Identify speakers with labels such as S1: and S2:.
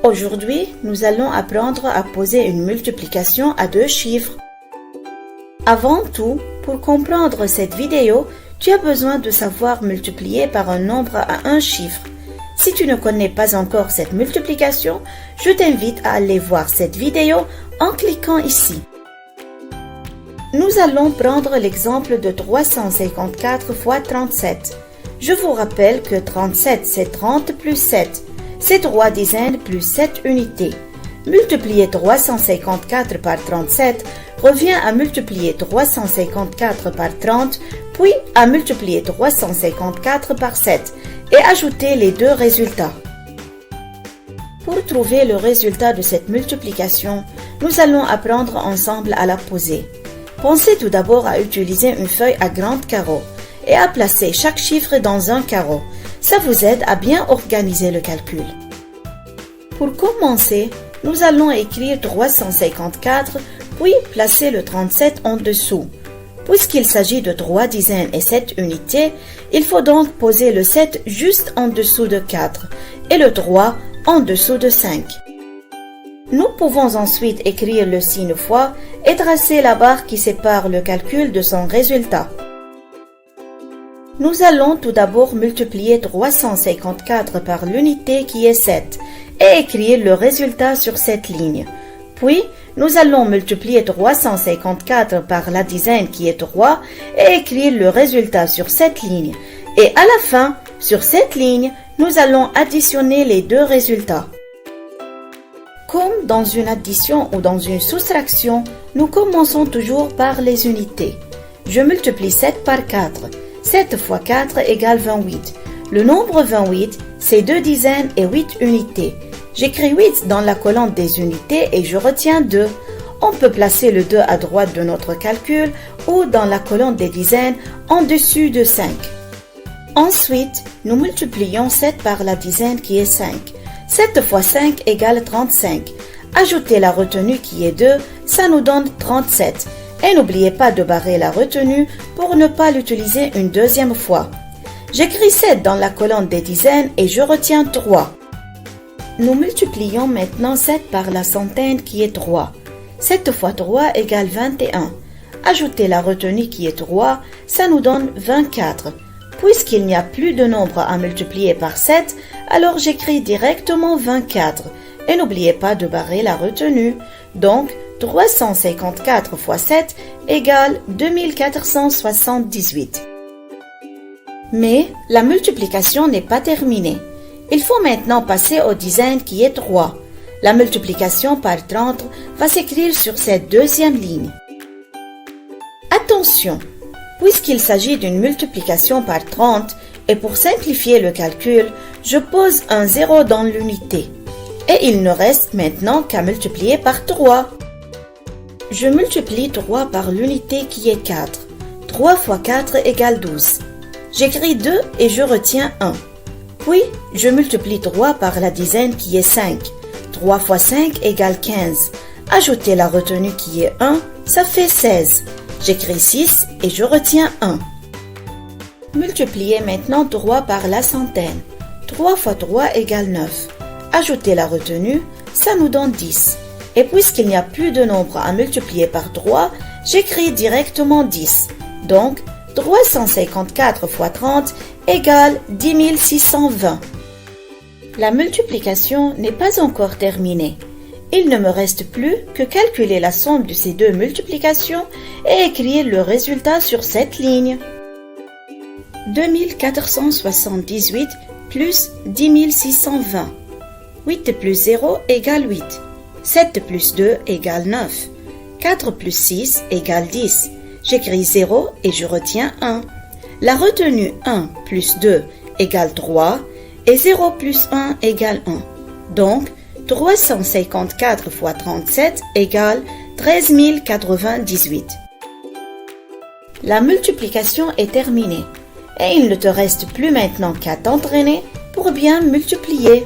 S1: Aujourd'hui, nous allons apprendre à poser une multiplication à deux chiffres. Avant tout, pour comprendre cette vidéo, tu as besoin de savoir multiplier par un nombre à un chiffre. Si tu ne connais pas encore cette multiplication, je t'invite à aller voir cette vidéo en cliquant ici. Nous allons prendre l'exemple de 354 fois 37. Je vous rappelle que 37 c'est 30 plus 7. C'est 3 dizaines plus 7 unités. Multiplier 354 par 37 revient à multiplier 354 par 30, puis à multiplier 354 par 7 et ajouter les deux résultats. Pour trouver le résultat de cette multiplication, nous allons apprendre ensemble à la poser. Pensez tout d'abord à utiliser une feuille à grands carreaux et à placer chaque chiffre dans un carreau. Ça vous aide à bien organiser le calcul. Pour commencer, nous allons écrire 354, puis placer le 37 en dessous. Puisqu'il s'agit de 3 dizaines et 7 unités, il faut donc poser le 7 juste en dessous de 4 et le 3 en dessous de 5. Nous pouvons ensuite écrire le signe fois et tracer la barre qui sépare le calcul de son résultat. Nous allons tout d'abord multiplier 354 par l'unité qui est 7 et écrire le résultat sur cette ligne. Puis, nous allons multiplier 354 par la dizaine qui est 3 et écrire le résultat sur cette ligne. Et à la fin, sur cette ligne, nous allons additionner les deux résultats. Comme dans une addition ou dans une soustraction, nous commençons toujours par les unités. Je multiplie 7 par 4. 7 fois 4 égale 28. Le nombre 28, c'est 2 dizaines et 8 unités. J'écris 8 dans la colonne des unités et je retiens 2. On peut placer le 2 à droite de notre calcul ou dans la colonne des dizaines en dessus de 5. Ensuite, nous multiplions 7 par la dizaine qui est 5. 7 fois 5 égale 35. Ajoutez la retenue qui est 2, ça nous donne 37. Et n'oubliez pas de barrer la retenue pour ne pas l'utiliser une deuxième fois. J'écris 7 dans la colonne des dizaines et je retiens 3. Nous multiplions maintenant 7 par la centaine qui est 3. 7 fois 3 égale 21. Ajoutez la retenue qui est 3, ça nous donne 24. Puisqu'il n'y a plus de nombre à multiplier par 7, alors j'écris directement 24. Et n'oubliez pas de barrer la retenue. Donc, 354 fois 7 égale 2478. Mais la multiplication n'est pas terminée. Il faut maintenant passer aux dizaines qui est 3. La multiplication par 30 va s'écrire sur cette deuxième ligne. Attention, puisqu'il s'agit d'une multiplication par 30, et pour simplifier le calcul, je pose un 0 dans l'unité. Et il ne reste maintenant qu'à multiplier par 3. Je multiplie 3 par l'unité qui est 4. 3 fois 4 égale 12. J'écris 2 et je retiens 1. Puis, je multiplie 3 par la dizaine qui est 5. 3 fois 5 égale 15. Ajoutez la retenue qui est 1, ça fait 16. J'écris 6 et je retiens 1. Multipliez maintenant 3 par la centaine. 3 fois 3 égale 9. Ajoutez la retenue, ça nous donne 10. Et puisqu'il n'y a plus de nombre à multiplier par 3, j'écris directement 10. Donc, 354 fois 30 égale 10 620. La multiplication n'est pas encore terminée. Il ne me reste plus que calculer la somme de ces deux multiplications et écrire le résultat sur cette ligne. 2478 plus 10 620. 8 plus 0 égale 8. 7 plus 2 égale 9. 4 plus 6 égale 10. J'écris 0 et je retiens 1. La retenue 1 plus 2 égale 3 et 0 plus 1 égale 1. Donc, 354 fois 37 égale 13 098. La multiplication est terminée et il ne te reste plus maintenant qu'à t'entraîner pour bien multiplier.